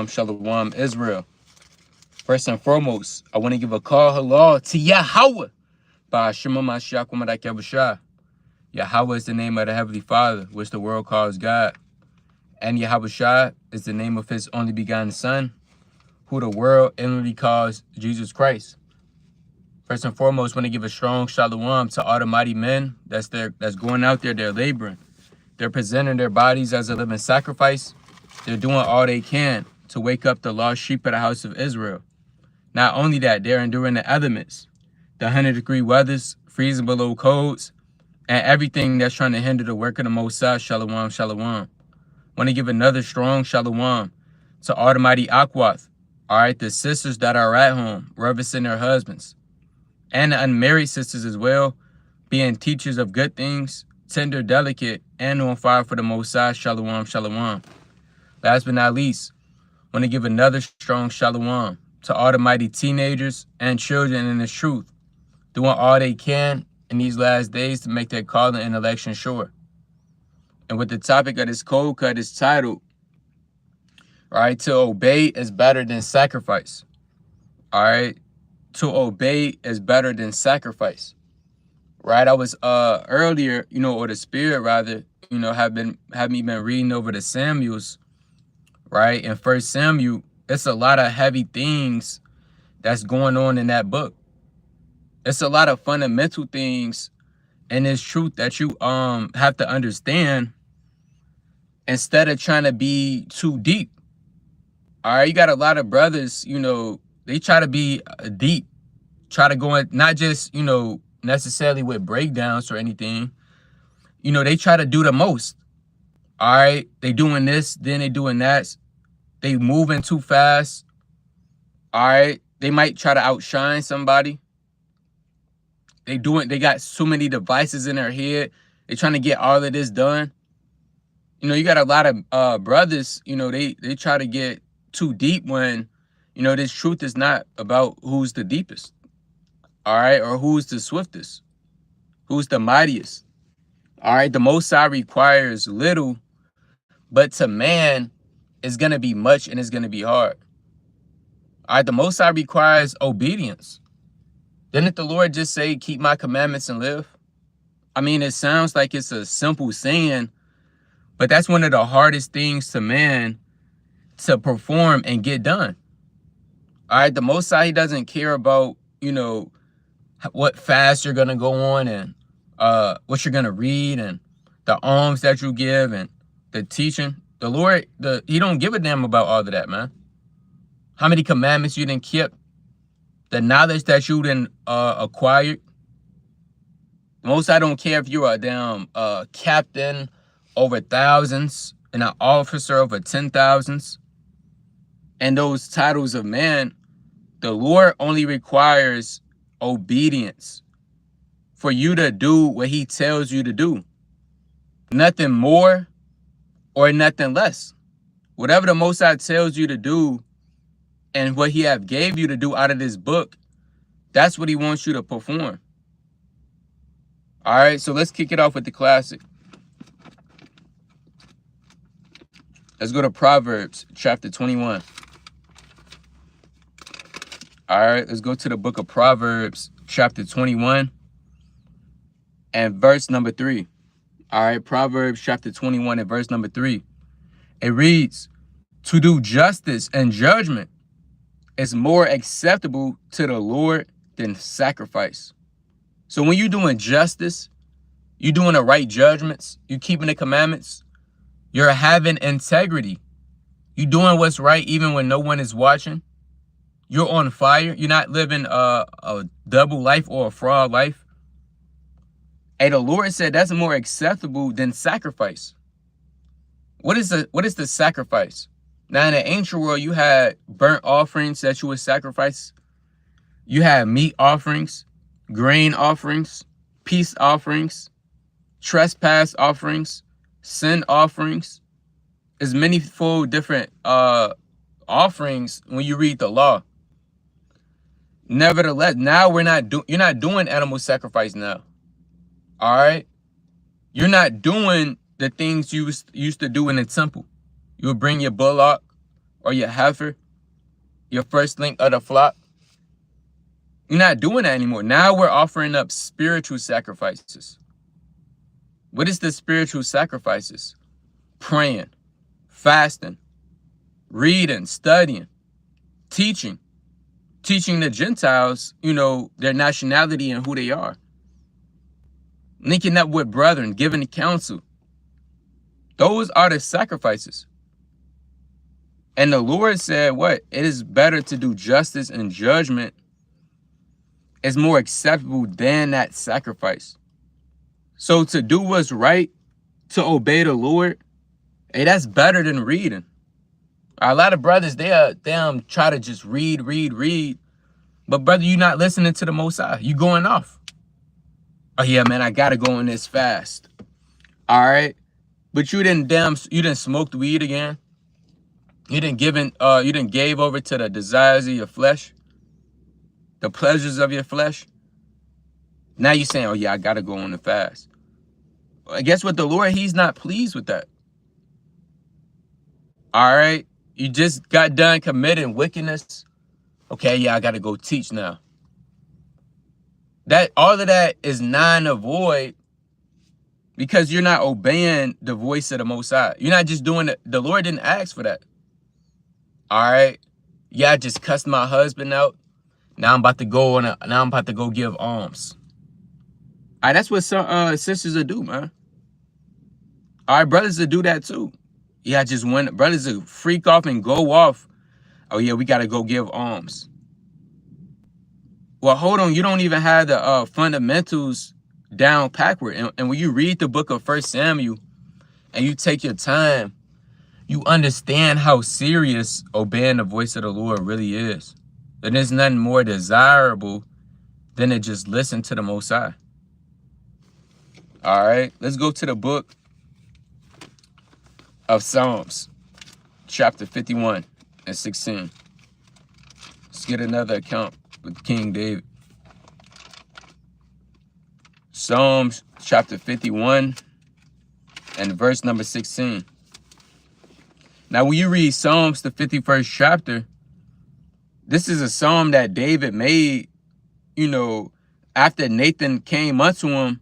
Shalom, Israel. First and foremost, I want to give a call hello to Yahweh. By Shema Mashiach Wamadak Yahushua. Yahweh is the name of the Heavenly Father, which the world calls God. And Yahushua is the name of his only begotten Son, who the world inwardly calls Jesus Christ. First and foremost, I want to give a strong shalom to all the mighty men that's going out there, they're laboring. They're presenting their bodies as a living sacrifice. They're doing all they can to wake up the lost sheep of the house of Israel. Not only that, they're enduring the elements, the 100-degree weathers, freezing below codes, and everything that's trying to hinder the work of the Most High. Shalom, shalom. Want to give another strong shalom to all the mighty Akwath. All right, the sisters that are at home, reverencing their husbands, and the unmarried sisters as well, being teachers of good things, tender, delicate, and on fire for the Most High. Shalom, shalom. Last but not least, want to give another strong shalom to all the mighty teenagers and children in this truth, doing all they can in these last days to make their calling and election sure. And with the topic of this cold cut is titled, all right, to obey is better than sacrifice. All right, to obey is better than sacrifice. Right, I was earlier, or the Spirit rather, have me been reading over the Samuels, right? In 1 Samuel, it's a lot of heavy things that's going on in that book. It's a lot of fundamental things and this truth that you have to understand instead of trying to be too deep. All right, you got a lot of brothers, they try to be deep, try to go in, not just, necessarily with breakdowns or anything. They try to do the most. All right, they doing this, then they doing that. They moving too fast. All right, they might try to outshine somebody. They got so many devices in their head. They trying to get all of this done. You got a lot of brothers, they try to get too deep when, this truth is not about who's the deepest. All right, or who's the swiftest, who's the mightiest. All right, the Most High requires little, but to man, it's going to be much and it's going to be hard. All right, the Most High requires obedience. Didn't the Lord just say, keep my commandments and live? I mean, it sounds like it's a simple saying, but that's one of the hardest things to man to perform and get done. All right, the Most High, he doesn't care about, what fast you're going to go on and what you're going to read and the alms that you give and the teaching. The Lord, he don't give a damn about all of that, man. How many commandments you done kept, the knowledge that you done acquired. Most I don't care if you're a damn captain over thousands and an officer over 10,000s. And those titles of man, the Lord only requires obedience for you to do what he tells you to do. Nothing more or nothing less. Whatever the Most High tells you to do and what he have gave you to do out of this book, that's what he wants you to perform. All right, so let's kick it off with the classic. Let's go to Proverbs chapter 21. All right, let's go to the book of Proverbs chapter 21 and verse number 3. All right, Proverbs chapter 21 and verse number 3. It reads, to do justice and judgment is more acceptable to the Lord than sacrifice. So when you're doing justice, you're doing the right judgments, you're keeping the commandments, you're having integrity, you're doing what's right even when no one is watching, you're on fire, you're not living a double life or a fraud life. And the Lord said that's more acceptable than sacrifice. What is the sacrifice? Now, in the ancient world, you had burnt offerings that you would sacrifice. You had meat offerings, grain offerings, peace offerings, trespass offerings, sin offerings. There's many full different offerings when you read the law. Nevertheless, now you're not doing animal sacrifice now. All right? You're not doing the things you used to do in the temple. You would bring your bullock or your heifer, your first link of the flock. You're not doing that anymore. Now we're offering up spiritual sacrifices. What is the spiritual sacrifices? Praying, fasting, reading, studying, teaching the Gentiles, their nationality and who they are. Linking up with brethren, giving counsel. Those are the sacrifices. And the Lord said, what? It is better to do justice and judgment. It's more acceptable than that sacrifice. So to do what's right, to obey the Lord, hey, that's better than reading. A lot of brothers, they try to just read. But brother, you're not listening to the Most High. You going off. Oh yeah, man, I gotta go on this fast. All right. But you didn't smoke the weed again. You didn't gave over to the desires of your flesh, the pleasures of your flesh. Now you're saying, oh yeah, I gotta go on the fast. Well, guess what? The Lord, he's not pleased with that. All right. You just got done committing wickedness. Okay, yeah, I gotta go teach now. All of that is non-void because you're not obeying the voice of the Most High. You're not just doing it. The Lord didn't ask for that. All right. Yeah, I just cussed my husband out. Now I'm about to go give alms. All right, that's what some sisters will do, man. All right, brothers will do that too. Yeah, brothers will freak off and go off. Oh yeah, we gotta go give alms. Well, hold on, you don't even have the fundamentals down backward. And when you read the book of 1 Samuel and you take your time, you understand how serious obeying the voice of the Lord really is. And there's nothing more desirable than to just listen to the Most High. All right, let's go to the book of Psalms, chapter 51 and 16. Let's get another account with King David. Psalms chapter 51 and verse number 16. Now, when you read Psalms, the 51st chapter, this is a psalm that David made, after Nathan came unto him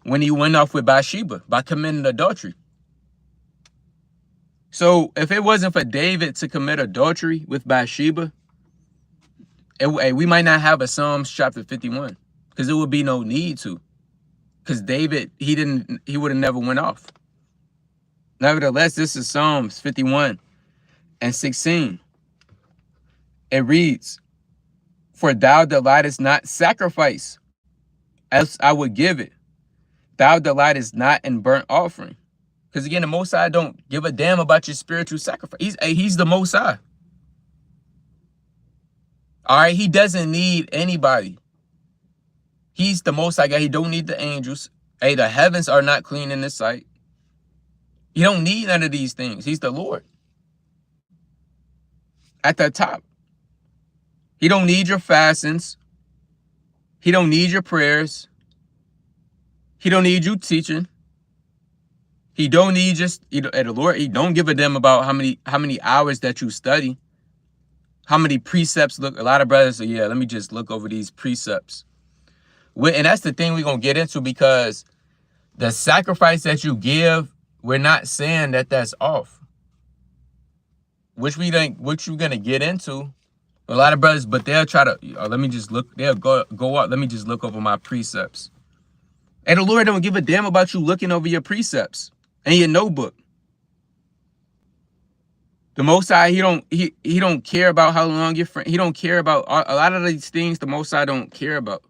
when he went off with Bathsheba by committing adultery. So if it wasn't for David to commit adultery with Bathsheba, we might not have a Psalms chapter 51 because there would be no need to. Because David, he would have never went off. Nevertheless, this is Psalms 51 and 16. It reads, "For thou delightest not sacrifice, else I would give it. Thou delightest not in burnt offering." Because again, the Most High don't give a damn about your spiritual sacrifice. He's the Most High. All right, he doesn't need anybody. He's the Most High God. He don't need the angels. Hey, the heavens are not clean in his sight. He don't need none of these things. He's the Lord. At the top. He don't need your fastings. He don't need your prayers. He don't need you teaching. He don't need the Lord. He don't give a damn about how many hours that you study. How many precepts look. A lot of brothers say, yeah, let me just look over these precepts. And that's the thing we're going to get into, because the sacrifice that you give, we're not saying that that's off. Which you're going to get into. A lot of brothers, but they'll try to, let me just look, they'll go out, let me just look over my precepts. And the Lord don't give a damn about you looking over your precepts and your notebook. The Most High, he don't care about how long your friend, he don't care about a lot of these things. The Most High don't care about.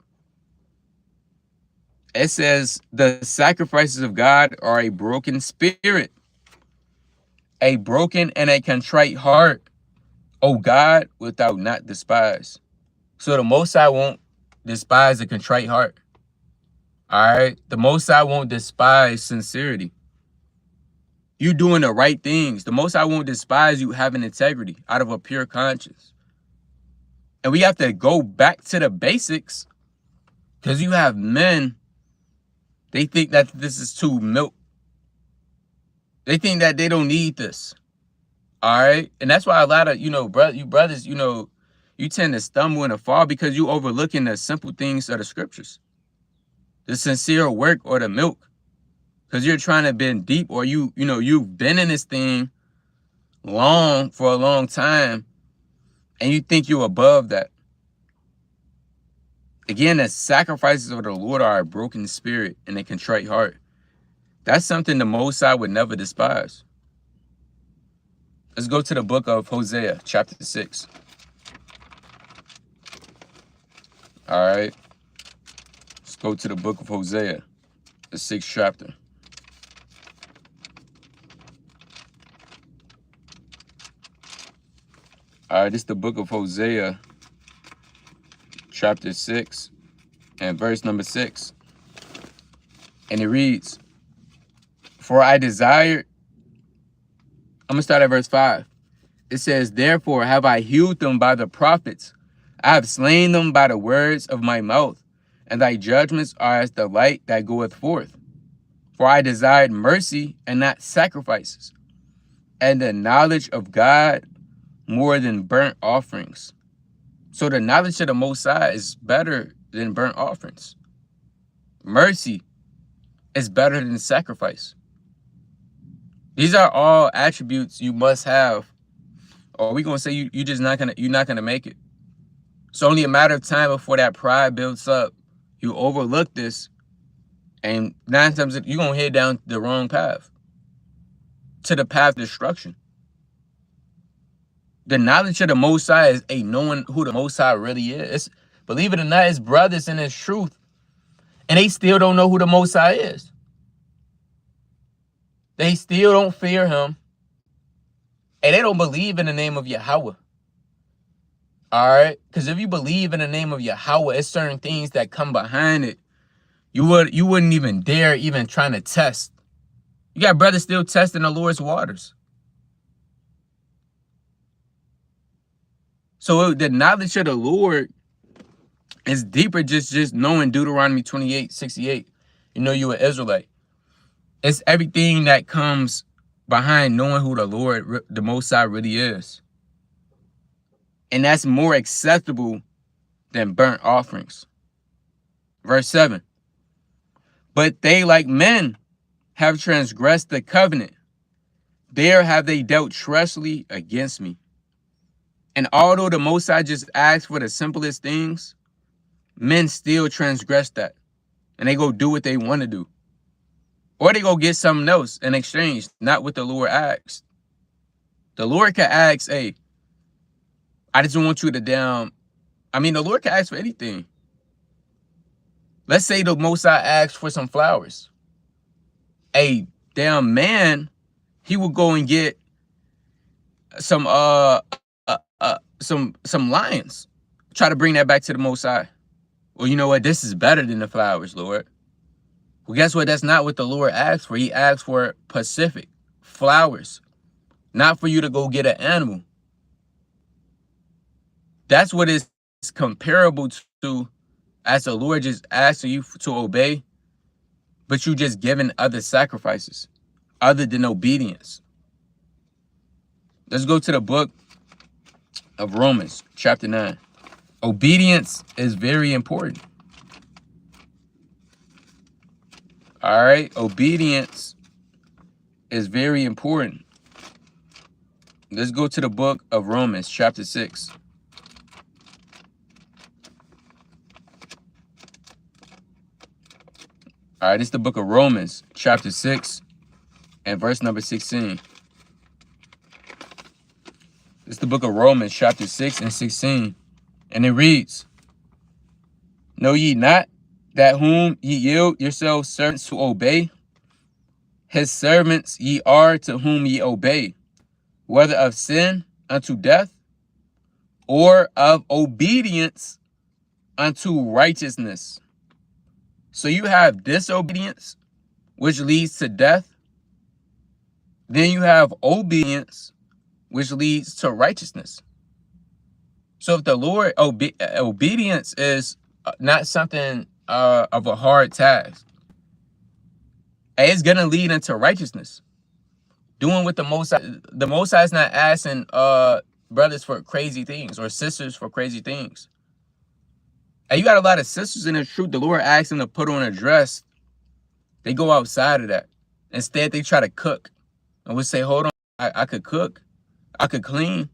It says the sacrifices of God are a broken spirit, a broken and a contrite heart, O God, without not despise. So the Most High won't despise a contrite heart. All right. The Most High won't despise sincerity. You doing the right things. The Most High won't despise you having integrity out of a pure conscience. And we have to go back to the basics, because you have men, they think that this is too milk. They think that they don't need this. All right. And that's why a lot of, you brothers, you tend to stumble and fall because you overlooking the simple things of the scriptures, the sincere work or the milk. Because you're trying to bend deep, or you've been in this thing for a long time, and you think you're above that. Again, the sacrifices of the Lord are a broken spirit and a contrite heart. That's something the Most High would never despise. Let's go to the book of Hosea, chapter 6. All right. Let's go to the book of Hosea, the 6th chapter. All right, this is the book of Hosea, chapter 6, and verse number 6. And it reads, for I desired, I'm going to start at verse 5. It says, therefore have I healed them by the prophets. I have slain them by the words of my mouth, and thy judgments are as the light that goeth forth. For I desired mercy and not sacrifices, and the knowledge of God more than burnt offerings. So the knowledge of the Most High is better than burnt offerings. Mercy is better than sacrifice. These are all attributes you must have, or we're gonna say you're not gonna make it. It's only a matter of time before that pride builds up. You overlook this, and 9 times you're gonna head down the wrong path, to the path of destruction. The knowledge of the Most High is a knowing who the Most High really is. Believe it or not, it's brothers in his truth, and they still don't know who the Most High is. They still don't fear him, and they don't believe in the name of Yahweh. All right? Because if you believe in the name of Yahweh, it's certain things that come behind it. You wouldn't even dare even trying to test. You got brothers still testing the Lord's waters. So the knowledge of the Lord is deeper just knowing Deuteronomy 28:68. You know you're an Israelite. It's everything that comes behind knowing who the Lord, the Most High, really is. And that's more acceptable than burnt offerings. Verse 7. But they, like men, have transgressed the covenant. There have they dealt treacherously against me. And although the Most High just asked for the simplest things, men still transgress that. And they go do what they want to do. Or they go get something else in exchange, not what the Lord asked. The Lord can ask, hey, I just want you to the Lord can ask for anything. Let's say the Most High asked for some flowers. A damn man, he would go and get some lions. Try to bring that back to the Most High. Well, you know what? This is better than the flowers, Lord. Well, guess what? That's not what the Lord asked for. He asked for Pacific flowers, not for you to go get an animal. That's what is comparable to as the Lord just asking you to obey, but you just giving other sacrifices other than obedience. Let's go to the book of Romans, chapter 9. Obedience is very important. All right, obedience is very important. Let's go to the book of Romans, chapter 6. All right, it's the book of Romans, chapter 6, and verse number 16. It's the book of Romans, chapter 6 and 16. And it reads, know ye not that whom ye yield yourselves servants to obey, his servants ye are to whom ye obey, whether of sin unto death, or of obedience unto righteousness. So you have disobedience, which leads to death. Then you have obedience, which leads to righteousness. So if the Lord, obedience is not something of a hard task, it's going to lead into righteousness. Doing what the Most High is not asking brothers for crazy things or sisters for crazy things. And you got a lot of sisters in the truth. The Lord asks them to put on a dress. They go outside of that. Instead, they try to cook. And we say, hold on, I could cook. I could clean.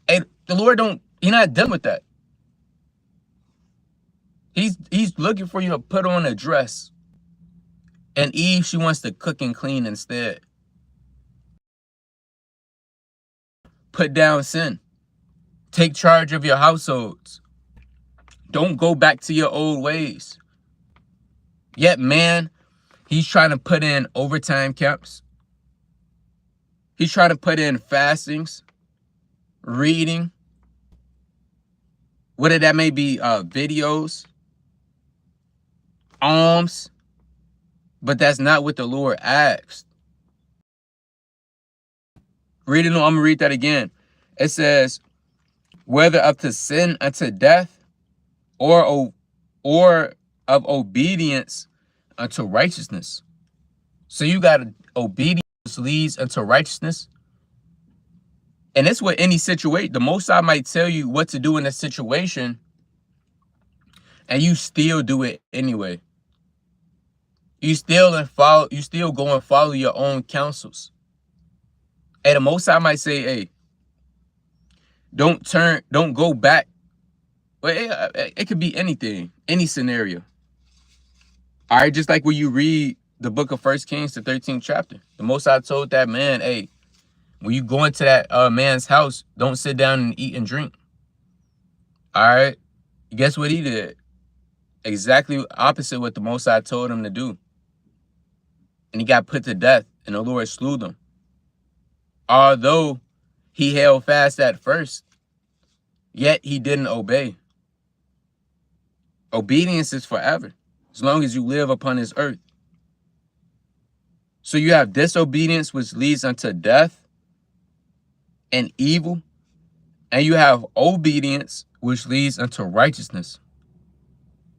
Hey, the Lord He's not done with that. He's looking for you to put on a dress. And Eve, she wants to cook and clean instead. Put down sin. Take charge of your households. Don't go back to your old ways. Yet, man, he's trying to put in overtime camps. He's trying to put in fastings, reading, whether that may be videos, alms, but that's not what the Lord asked. I'm going to read that again. It says, whether up to sin unto death or of obedience unto righteousness. So you got obedience leads unto righteousness. And it's what any situation, the Most High might tell you what to do in a situation, and you still do it anyway. You still go and follow your own counsels. And the Most High might say, hey, don't go back. Well, it could be anything, any scenario. All right, just like when you read the book of 1 Kings, the 13th chapter. The Most High told that man, hey, when you go into that man's house, don't sit down and eat and drink. All right, guess what he did? Exactly opposite what the Most High told him to do. And he got put to death, and the Lord slew them. Although he held fast at first, yet he didn't obey. Obedience is forever, as long as you live upon this earth. So you have disobedience, which leads unto death and evil. And you have obedience, which leads unto righteousness.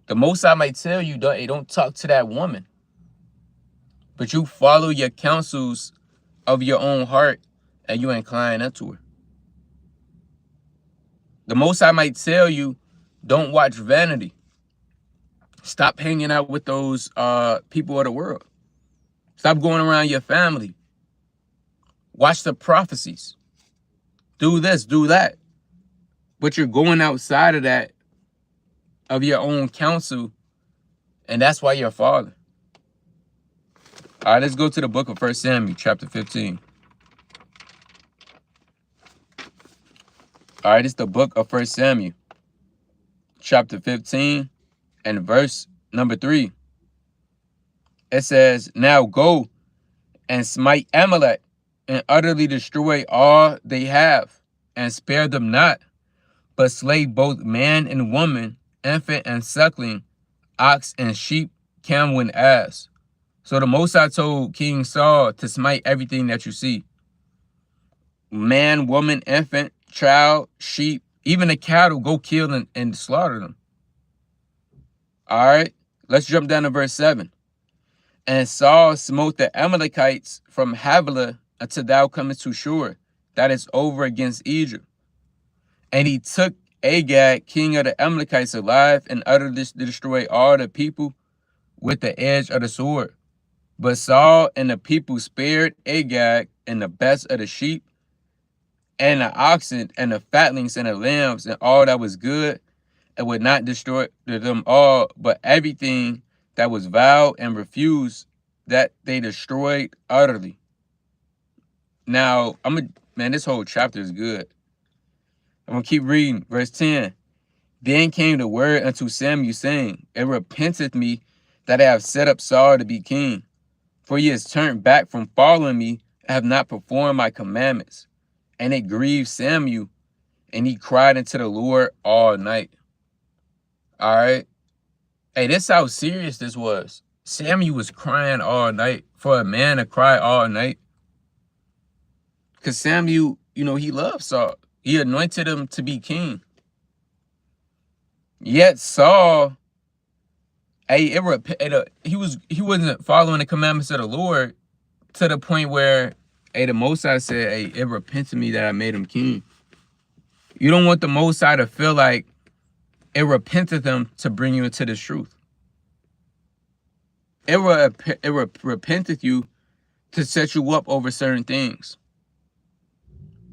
The Most High might tell you, don't talk to that woman. But you follow your counsels of your own heart and you incline unto her. The Most High might tell you, don't watch vanity. Stop hanging out with those people of the world. Stop going around your family. Watch the prophecies. Do this, do that. But you're going outside of that, of your own counsel, and that's why you're falling. All right, let's go to the book of 1 Samuel, chapter 15. All right, it's the book of 1 Samuel, chapter 15, and verse number 3. It says, now go and smite Amalek and utterly destroy all they have, and spare them not, but slay both man and woman, infant and suckling, ox and sheep, camel and ass. So the Most High told King Saul to smite everything that you see. Man, woman, infant, child, sheep, even the cattle, go kill them and slaughter them. All right, let's jump down to verse 7. And Saul smote the Amalekites from Havilah until thou comest to Shur, that is over against Egypt. And he took Agag, king of the Amalekites, alive, and utterly destroyed all the people with the edge of the sword. But Saul and the people spared Agag and the best of the sheep, and the oxen, and the fatlings, and the lambs, and all that was good, and would not destroy them all, but everything that was vile and refused, that they destroyed utterly. Now, man, this whole chapter is good. I'm going to keep reading. Verse 10. Then came the word unto Samuel, saying, it repenteth me that I have set up Saul to be king, for he has turned back from following me, and have not performed my commandments. And it grieved Samuel, and he cried unto the Lord all night. All right. Hey, this is how serious this was. Samuel was crying all night. For a man to cry all night. Because Samuel, he loved Saul. He anointed him to be king. Yet Saul, he wasn't following the commandments of the Lord to the point where Hey, the Most High said, hey, it repented me that I made him king. You don't want the Most High to feel like it repented them to bring you into this truth. It repenteth you to set you up over certain things.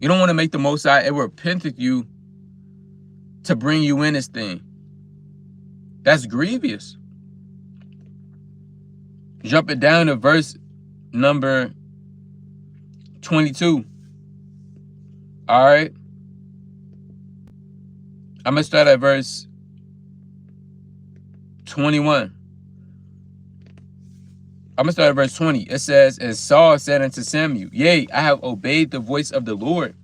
You don't want to make the Most High, it repenteth you to bring you in this thing. That's grievous. Jumping down to verse number 22. All right. I'm going to start at verse 21. I'm going to start at verse 20. It says, and Saul said unto Samuel, yea, I have obeyed the voice of the Lord,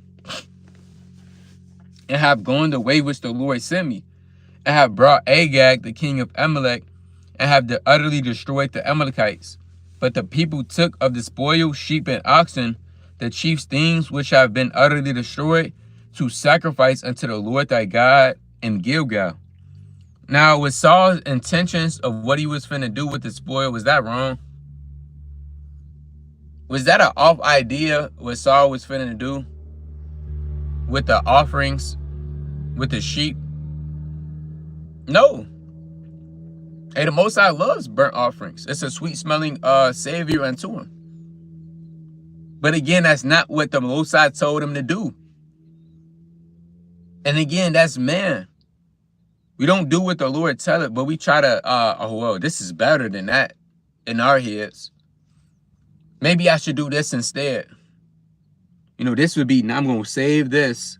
and have gone the way which the Lord sent me, and have brought Agag, the king of Amalek, and have utterly destroyed the Amalekites. But the people took of the spoil, sheep and oxen, the chief things which have been utterly destroyed, to sacrifice unto the Lord thy God in Gilgal. Now, with Saul's intentions of what he was finna do with the spoil, was that wrong? Was that an off idea what Saul was finna do with the offerings, with the sheep? No. Hey, the Most High loves burnt offerings. It's a sweet smelling savior unto him. But again, that's not what the Most High told him to do. And again, that's man. We don't do what the Lord tell it, but we try to, oh, well, this is better than that in our heads. Maybe I should do this instead. You know, this would be, now I'm going to save this,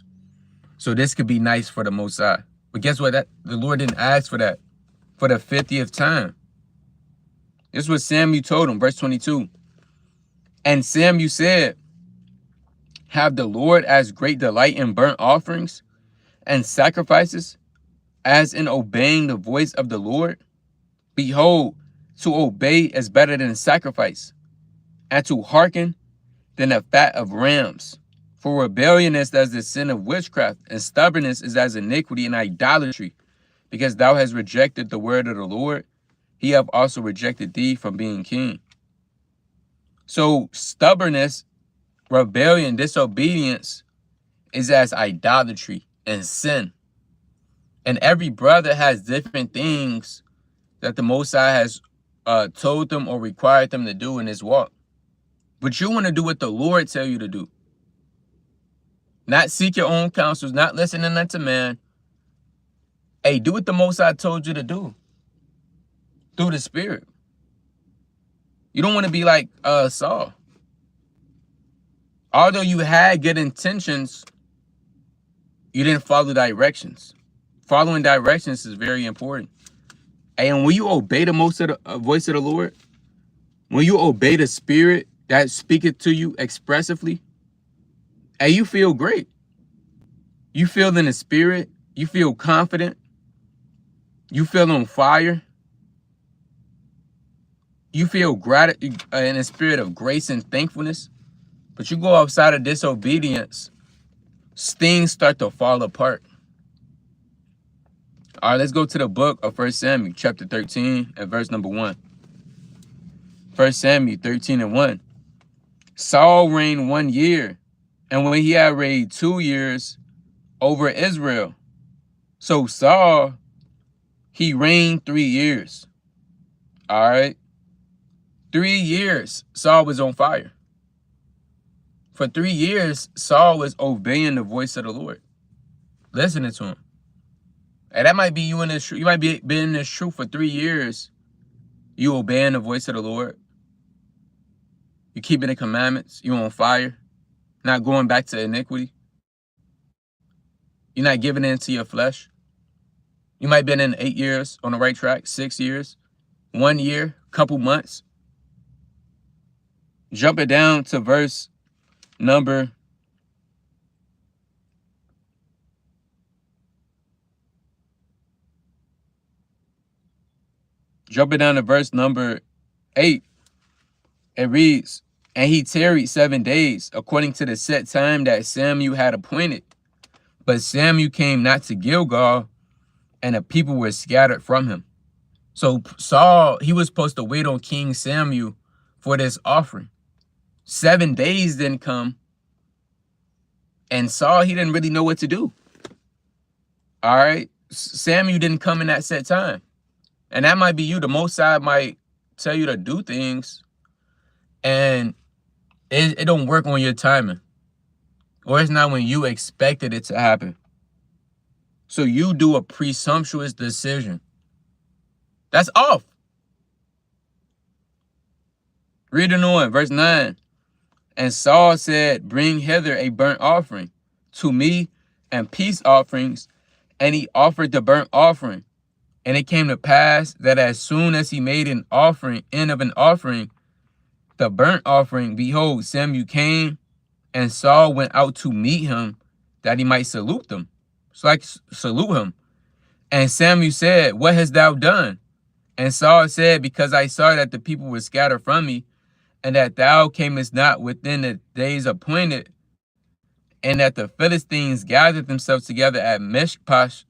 so this could be nice for the Most High. But guess what? The Lord didn't ask for that for the 50th time. This is what Samuel told him, verse 22. And Samuel said, have the Lord as great delight in burnt offerings and sacrifices as in obeying the voice of the Lord? Behold, to obey is better than sacrifice, and to hearken than the fat of rams. For rebellion is as the sin of witchcraft, and stubbornness is as iniquity and idolatry. Because thou hast rejected the word of the Lord, he hath also rejected thee from being king. So stubbornness, rebellion, disobedience is as idolatry and sin. And every brother has different things that the Most High has told them or required them to do in his walk. But you want to do what the Lord tell you to do. Not seek your own counsels, not listening unto man. Hey, do what the Most High told you to do. Through the Spirit. You don't want to be like Saul. Although you had good intentions, you didn't follow directions. Following directions is very important. And when you obey the voice of the Lord, when you obey the Spirit that speaketh to you expressively, and you feel great. You feel in the Spirit. You feel confident. You feel on fire. You feel gratitude in a spirit of grace and thankfulness. But you go outside of disobedience, things start to fall apart. All right, let's go to the book of 1 Samuel, chapter 13, and verse number 1. 1 Samuel 13 and 1. Saul reigned 1 year, and when he had reigned 2 years over Israel. So Saul, he reigned 3 years. All right. 3 years, Saul was on fire. For 3 years, Saul was obeying the voice of the Lord, listening to him. And that might be you in this truth. You might be in this truth for 3 years. You obeying the voice of the Lord. You keeping the commandments. You on fire. Not going back to iniquity. You're not giving in to your flesh. You might have been in 8 years on the right track, 6 years, 1 year, couple months. Jumping down to verse number Jumping down to verse number 8, it reads, and he tarried 7 days, according to the set time that Samuel had appointed. But Samuel came not to Gilgal, and the people were scattered from him. So Saul, he was supposed to wait on King Samuel for this offering. 7 days didn't come. And Saul, he didn't really know what to do. All right. Samuel didn't come in that set time. And that might be you. The Most High might tell you to do things and it don't work on your timing. Or it's not when you expected it to happen. So you do a presumptuous decision. That's off. Reading on, verse 9. And Saul said, bring hither a burnt offering to me and peace offerings. And he offered the burnt offering. And it came to pass that as soon as he made an offering, end of an offering, the burnt offering, behold, Samuel came, and Saul went out to meet him, that he might salute them. It's like salute him. And Samuel said, what hast thou done? And Saul said, because I saw that the people were scattered from me, and that thou camest not within the days appointed, and that the Philistines gathered themselves together at Mishpash.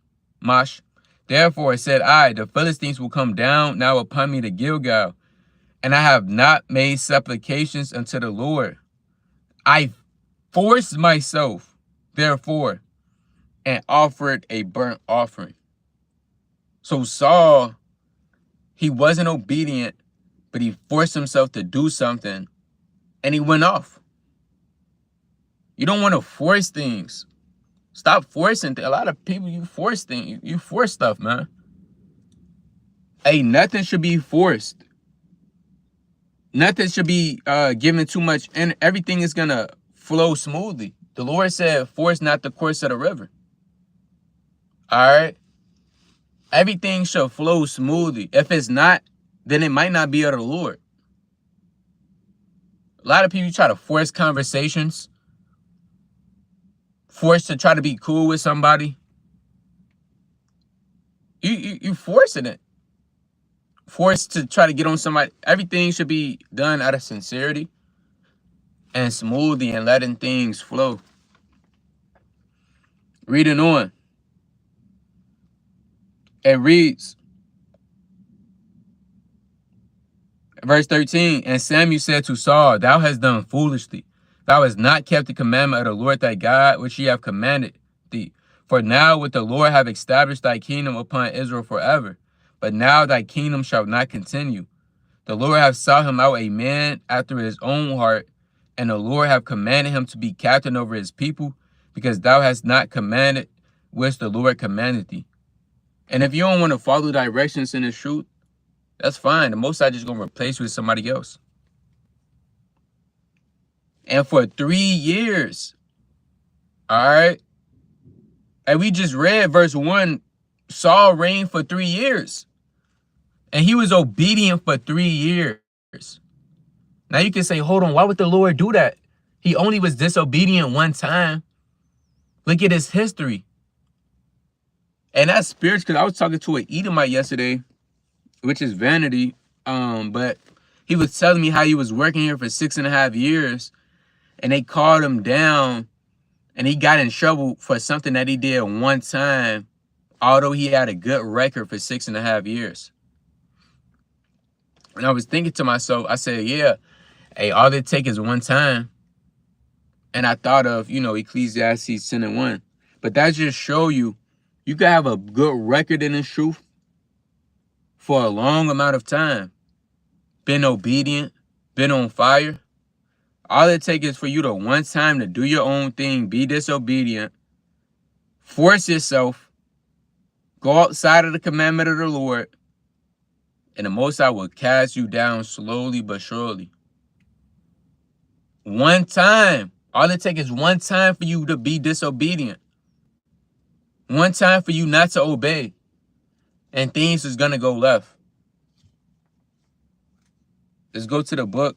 Therefore said I, the Philistines will come down now upon me to Gilgal, and I have not made supplications unto the Lord. I forced myself, therefore, and offered a burnt offering. So Saul, he wasn't obedient, but he forced himself to do something, and he went off. You don't want to force things. Stop forcing things. A lot of people, you force things. You force stuff, man. Hey, nothing should be forced. Nothing should be given too much, and everything is going to flow smoothly. The Lord said, force not the course of the river. All right? Everything should flow smoothly. If it's not, then it might not be of the Lord. A lot of people try to force conversations. Forced to try to be cool with somebody. You forcing it. Forced to try to get on somebody. Everything should be done out of sincerity and smoothly and letting things flow. Reading on. It reads, verse 13, and Samuel said to Saul, thou hast done foolishly. Thou hast not kept the commandment of the Lord thy God, which he have commanded thee. For now would the Lord have established thy kingdom upon Israel forever. But now thy kingdom shall not continue. The Lord hath sought him out a man after his own heart, and the Lord have commanded him to be captain over his people, because thou hast not commanded which the Lord commanded thee. And if you don't want to follow directions in the truth, that's fine. The Most High just going to replace you with somebody else. And for 3 years, all right, and we just read verse 1, Saul reigned for 3 years. And he was obedient for 3 years. Now you can say, hold on, why would the Lord do that? He only was disobedient one time. Look at his history. And that's spiritual, because I was talking to an Edomite yesterday, which is vanity. But he was telling me how he was working here for 6.5 years. And they called him down, and he got in trouble for something that he did one time, although he had a good record for 6.5 years. And I was thinking to myself, I said, yeah, hey, all it takes is one time. And I thought of, Ecclesiastes 10:1. But that just show you, you can have a good record in the truth for a long amount of time. Been obedient, been on fire. All it takes is for you to one time to do your own thing, be disobedient, force yourself, go outside of the commandment of the Lord, and the Most High will cast you down slowly but surely. One time. All it takes is one time for you to be disobedient. One time for you not to obey. And things is going to go left. Let's go to the book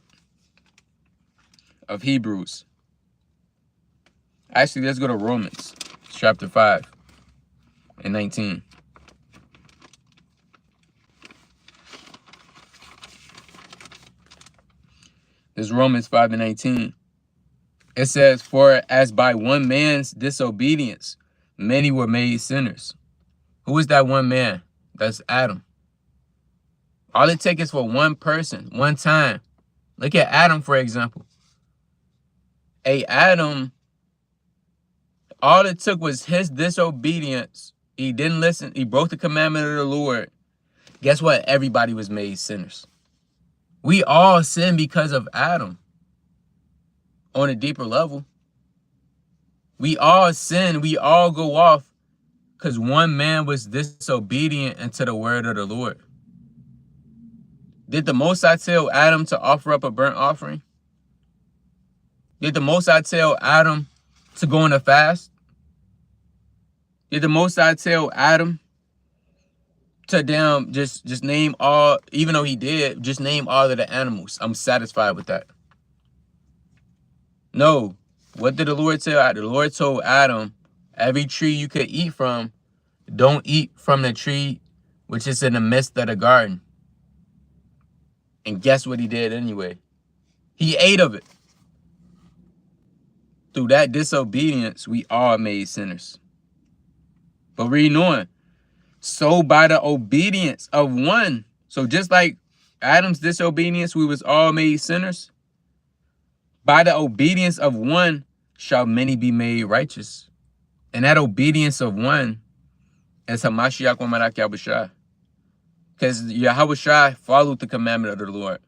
of Hebrews. Actually, let's go to Romans chapter 5 and 19. This is Romans 5 and 19. It says, for as by one man's disobedience, many were made sinners. Who is that one man? That's Adam. All it takes is for one person, one time. Look at Adam, for example. Adam, all it took was his disobedience. He didn't listen. He broke the commandment of the Lord. Guess what? Everybody was made sinners. We all sin because of Adam. On a deeper level, we all sin. We all go off because one man was disobedient unto the word of the Lord. Did the Most High tell Adam to offer up a burnt offering? Did the Most High tell Adam to go on a fast? Did the Most High tell Adam to just name all, even though he did, just name all of the animals? I'm satisfied with that. No. What did the Lord tell Adam? The Lord told Adam, every tree you could eat from, don't eat from the tree which is in the midst of the garden. And guess what he did anyway? He ate of it. Through that disobedience, we all made sinners. But reading on, so by the obedience of one, so just like Adam's disobedience, we was all made sinners. By the obedience of one shall many be made righteous. And that obedience of one is Hamashiach Wamarak Yahushua. Because Yahushua followed the commandment of the Lord.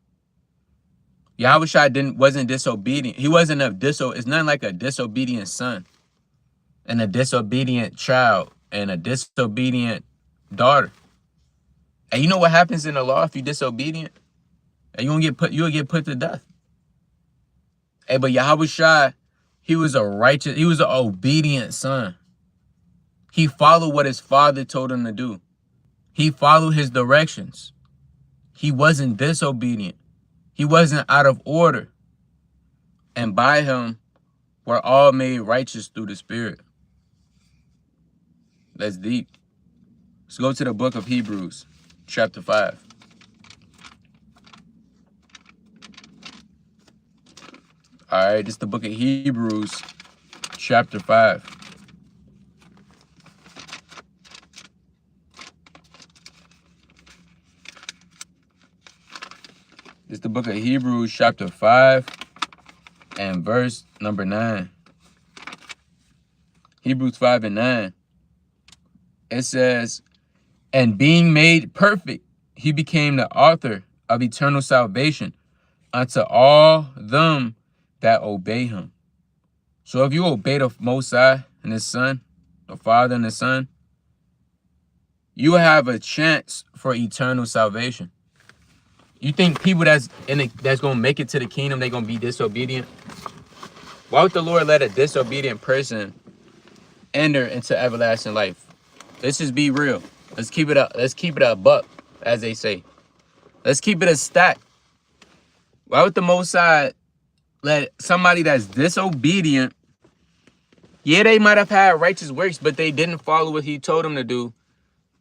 Yahushua wasn't disobedient. He wasn't it's nothing like a disobedient son and a disobedient child and a disobedient daughter. And you know what happens in the law if you're disobedient? And you'll get put to death. Hey, but Yahushua, he was an obedient son. He followed what his father told him to do. He followed his directions. He wasn't disobedient. He wasn't out of order. And by him, we're all made righteous through the Spirit. That's deep. Let's go to the book of Hebrews, chapter 5. All right, this is the book of Hebrews, chapter 5. This is the book of Hebrews, chapter 5, and verse number 9. Hebrews 5 and 9. It says, and being made perfect, he became the author of eternal salvation unto all them that obey him. So if you obey the Most High and his Son, the Father and the Son, you have a chance for eternal salvation. You think people that's gonna make it to the kingdom, they're gonna be disobedient? Why would the Lord let a disobedient person enter into everlasting life? Let's just be real. Let's keep it a buck, as they say. Let's keep it a stack. Why would the Most High let somebody that's disobedient, yeah, they might have had righteous works, but they didn't follow what he told them to do,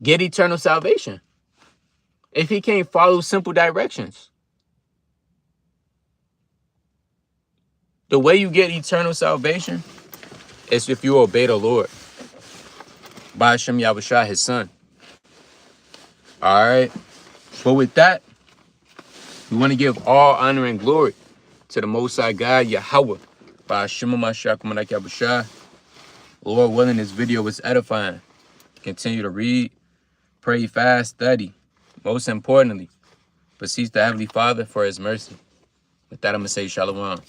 get eternal salvation? If he can't follow simple directions. The way you get eternal salvation is if you obey the Lord. By Hashem Yahushua, his son. All right. But with that, we want to give all honor and glory to the Most High God, Yahweh. By Hashem Yahushua. Lord willing, this video was edifying. Continue to read, pray, fast, study. Most importantly, beseech the Heavenly Father for his mercy. With that, I'm going to say shalom.